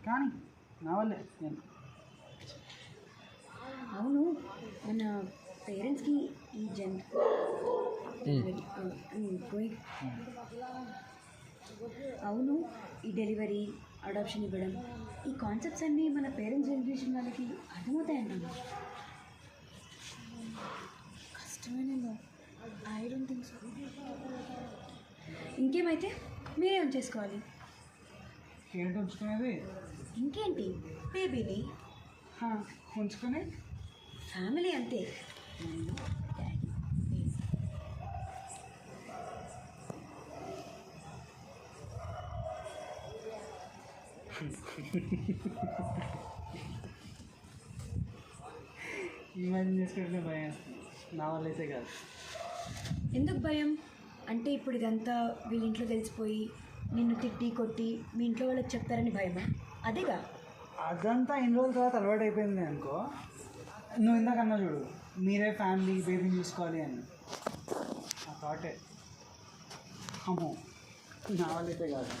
కానీ నా వల్లే నేను. అవును, మన పేరెంట్స్కి ఈ అవును, ఈ డెలివరీ, అడాప్షన్ ఇవ్వడం, ఈ కాన్సెప్ట్స్ అన్నీ మన పేరెంట్స్ జనరేషన్ వాళ్ళకి అర్థమవుతాయంటాను. కష్టమేనేమో, ఐ డోంట్ థింక్ సో. ఇంకేమైతే మీరే ఉంచేసుకోవాలి. ఏంటి ఉంచుకునేది? ఇంకేంటి, బేబీని. ఉంచుకొని ఫ్యామిలీ అంతే. ఇమాజిన్ చేసుకుంటే భయం వేస్తుంది. నా వల్ల అయితే కాదు. ఎందుకు భయం అంటే, ఇప్పుడు ఇదంతా వీళ్ళ ఇంట్లో తెలిసిపోయి నిన్ను తిట్టి కొట్టి మీ ఇంట్లో వాళ్ళకి చెప్తారని భయమా? అదేగా. అదంతా ఇన్ని రోజుల తర్వాత అలవాటు అయిపోయింది అనుకో. నువ్వు ఇందాకన్నా చూడు, మీరే ఫ్యామిలీ బేబీని చూసుకోవాలి అని. ఆ థాటే అమ్మో, నా వల్ల అయితే కాదు.